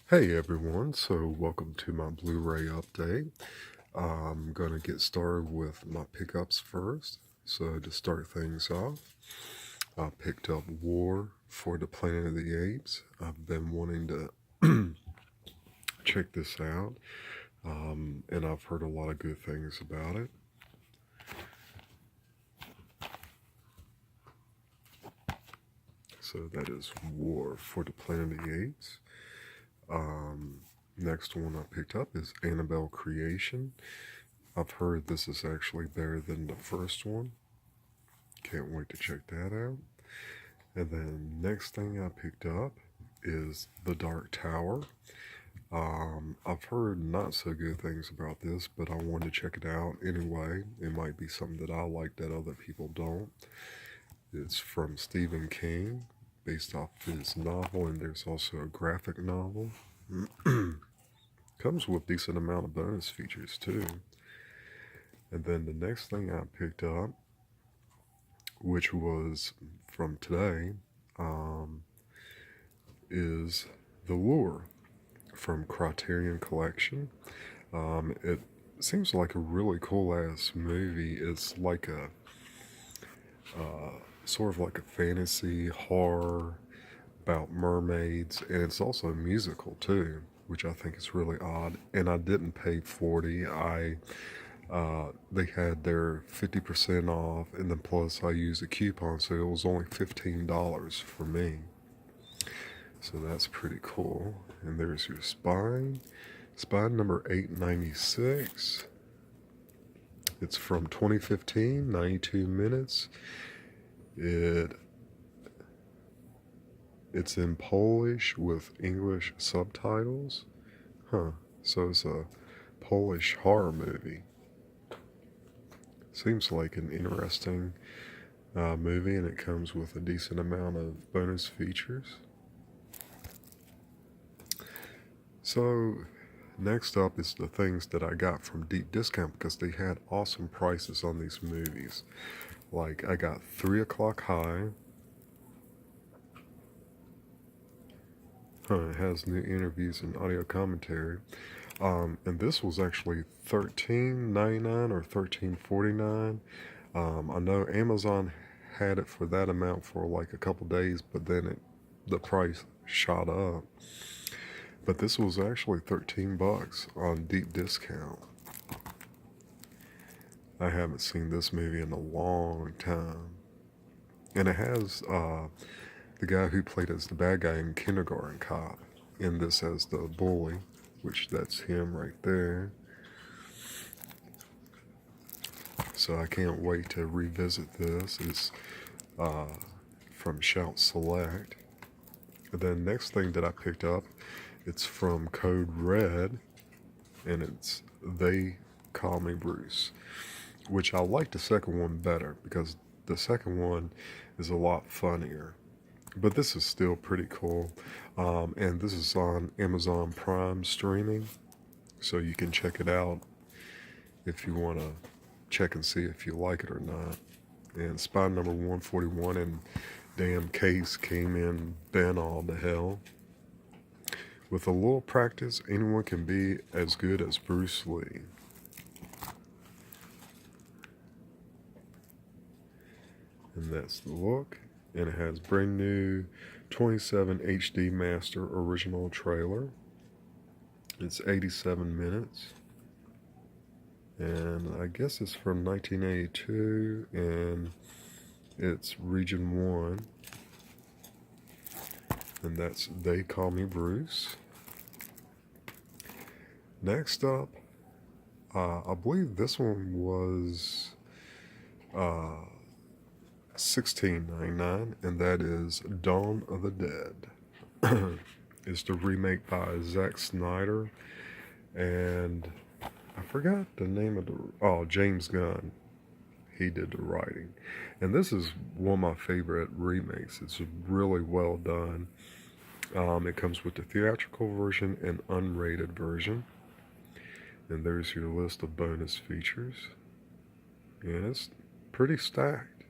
Hey everyone, so welcome to my Blu-ray update. I'm going to get started with my pickups first. So to start things off, I picked up War for the Planet of the Apes. I've been wanting to check this out, and I've heard a lot of good things about it. So that is War for the Planet of the Apes. Next one I picked up is Annabelle Creation. I've heard this is actually better than the first one. Can't wait to check that out. And then next thing I picked up is The Dark Tower. I've heard not so good things about this, but I wanted to check it out anyway. It might be something that I like that other people don't. It's from Stephen King, based off his novel, and there's also a graphic novel. Comes with decent amount of bonus features too. And then the next thing I picked up, which was from today, is The Lure from Criterion Collection. It seems like a really cool ass movie. It's like a sort of like a fantasy horror about mermaids, and it's also a musical too, which I think is really odd. And I didn't pay 40. They had their 50% off, and then plus I used a coupon, so it was only $15 for me. So that's pretty cool. And there's your spine. Spine number 896. It's from 2015, 92 minutes. It's in Polish with English subtitles. So it's a Polish horror movie. Seems like an interesting movie, and it comes with a decent amount of bonus features. So next up is the things that I got from deep discount because they had awesome prices on these movies. Like I got 3 O'Clock High. It has new interviews and audio commentary. And this was actually $13.99 or $13.49. I know Amazon had it for that amount for like a couple days, but then the price shot up. But this was actually $13 on deep discount. I haven't seen this movie in a long time. And it has the guy who played as the bad guy in Kindergarten Cop in this as the bully, which that's him right there. So I can't wait to revisit this. It's from Shout Select. And then next thing that I picked up, it's from Code Red, and it's They Call Me Bruce, which I like the second one better because the second one is a lot funnier. But this is still pretty cool. And this is on Amazon Prime streaming, so you can check it out if you want to check and see if you like it or not. And spy number 141 and damn case came in bent all to hell. With a little practice, anyone can be as good as Bruce Lee. And that's the look. And it has brand new 27 HD Master original trailer. It's 87 minutes. And I guess it's from 1982, and it's Region 1. And that's They Call Me Bruce. Next up, I believe this one was $16.99, and that is Dawn of the Dead. It's the remake by Zack Snyder, and I forgot the name of James Gunn. He did the writing. And this is one of my favorite remakes. It's really well done. It comes with the theatrical version and unrated version. And there's your list of bonus features. And it's pretty stacked.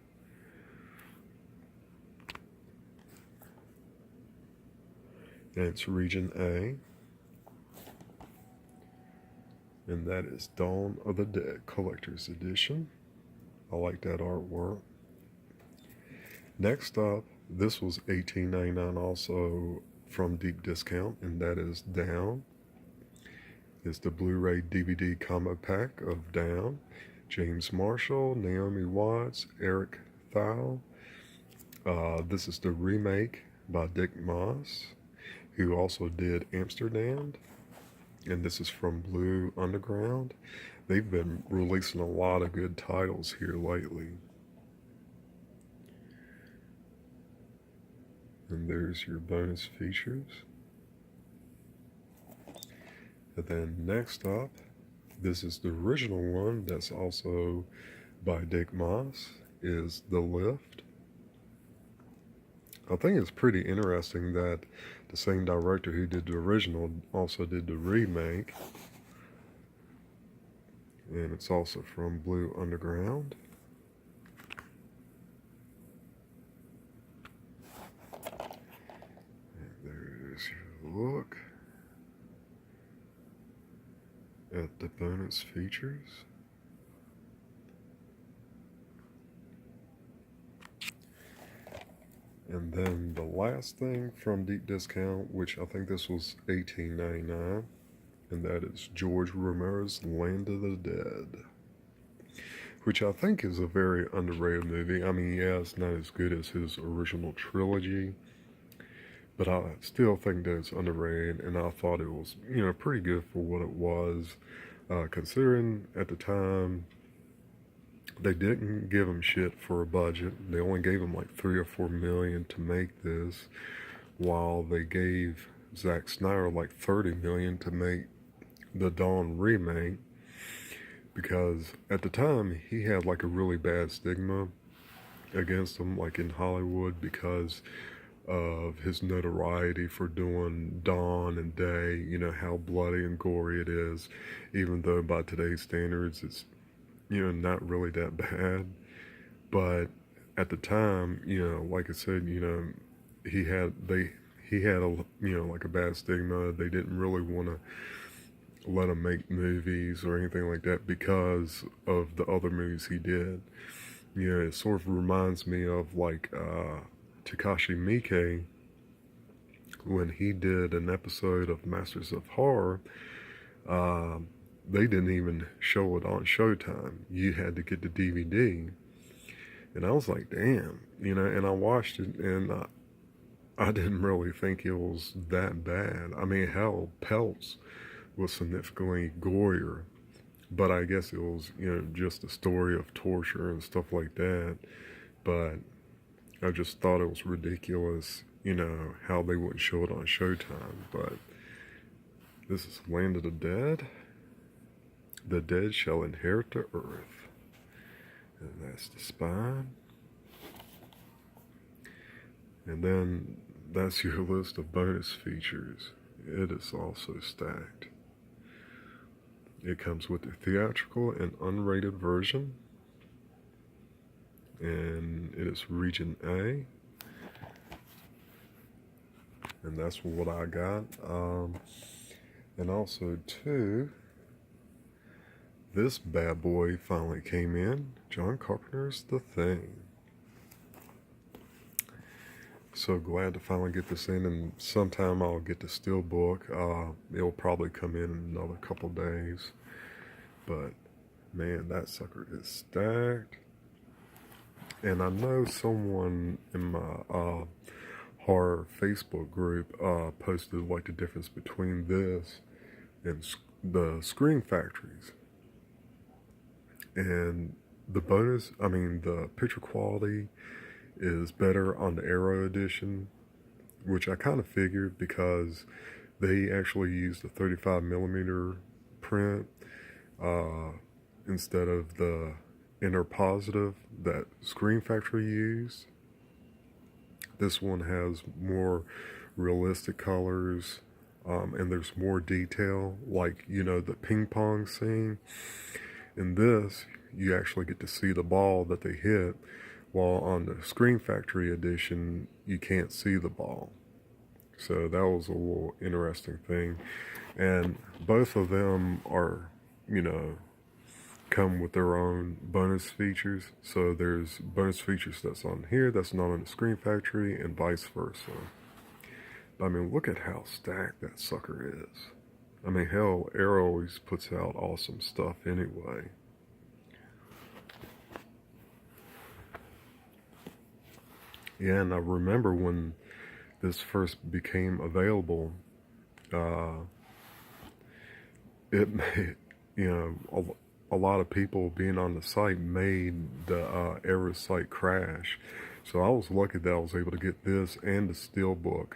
And it's Region A. and that is Dawn of the Dead Collector's Edition. I like that artwork. Next up, this was $18.99 also from Deep Discount, and that is Down. It's the Blu-ray DVD combo pack of Down. James Marshall, Naomi Watts, Eric Thal. This is the remake by Dick Moss, who also did Amsterdam. And this is from Blue Underground. They've been releasing a lot of good titles here lately. And there's your bonus features. And then next up, this is the original one that's also by Dick Moss, is The Lift. I think it's pretty interesting that the same director who did the original also did the remake. And it's also from Blue Underground. And there's your look at the bonus features. And then the last thing from Deep Discount, which I think this was $18.99, and that is George Romero's Land of the Dead, which I think is a very underrated movie. I mean, yeah, it's not as good as his original trilogy, but I still think that it's underrated, and I thought it was, pretty good for what it was, considering at the time they didn't give him shit for a budget. They only gave him like $3 or $4 million to make this, while they gave Zack Snyder like $30 million to make the Dawn remake, because at the time he had like a really bad stigma against him, like in Hollywood, because of his notoriety for doing Dawn and Day, how bloody and gory it is, even though by today's standards it's not really that bad. But at the time, like I said, he had a like a bad stigma. They didn't really want to let him make movies or anything like that because of the other movies he did. It sort of reminds me of like Takashi Miike when he did an episode of Masters of Horror. They didn't even show it on Showtime. You had to get the DVD. And I was like, damn, and I watched it, and I didn't really think it was that bad. I mean, hell, Pelts was significantly gorier, but I guess it was, just a story of torture and stuff like that. But I just thought it was ridiculous, how they wouldn't show it on Showtime. But this is Land of the Dead. The dead shall inherit the earth. And that's the spine. And then that's your list of bonus features. It is also stacked. It comes with the theatrical and unrated version. And it is Region A. And that's what I got. And also, too, this bad boy finally came in. John Carpenter's The Thing. So glad to finally get this in, and sometime I'll get the steelbook. It'll probably come in another couple days. But man, that sucker is stacked. And I know someone in my horror Facebook group posted like the difference between this and the Scream Factories. And the picture quality is better on the Arrow edition, which I kind of figured because they actually used a 35mm print instead of the inner positive that Scream Factory used. This one has more realistic colors, and there's more detail, like, the ping pong scene. In this, you actually get to see the ball that they hit, while on the Scream Factory edition, you can't see the ball. So that was a little interesting thing. And both of them are, you know, come with their own bonus features. So there's bonus features that's on here that's not on the Screen Factory, and vice versa. But I mean, look at how stacked that sucker is. I mean, hell, Arrow always puts out awesome stuff anyway. Yeah, and I remember when this first became available, it made, you know, a lot of people being on the site made the Arrow site crash. So I was lucky that I was able to get this and the Steelbook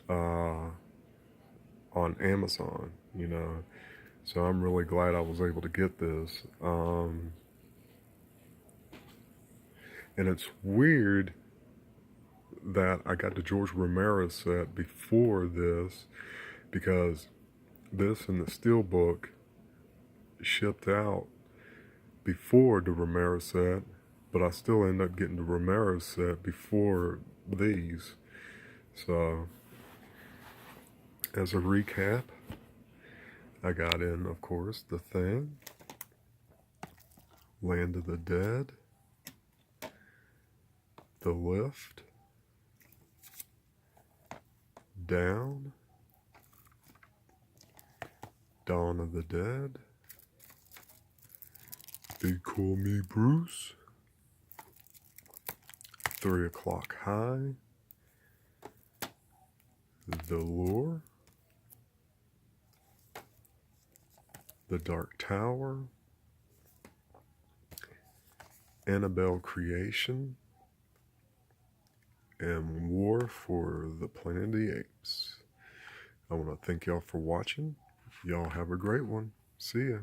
on Amazon, you know. So I'm really glad I was able to get this. And it's weird that I got the George Romero set before this, because this and the Steelbook shipped out before the Romero set, but I still end up getting the Romero set before these. So, as a recap, I got in, of course, The Thing, Land of the Dead, The Lift, Down, Dawn of the Dead, They Call Me Bruce, 3 O'Clock High, The Lure, The Dark Tower, Annabelle Creation, and War for the Planet of the Apes. I want to thank y'all for watching. Y'all have a great one. See ya.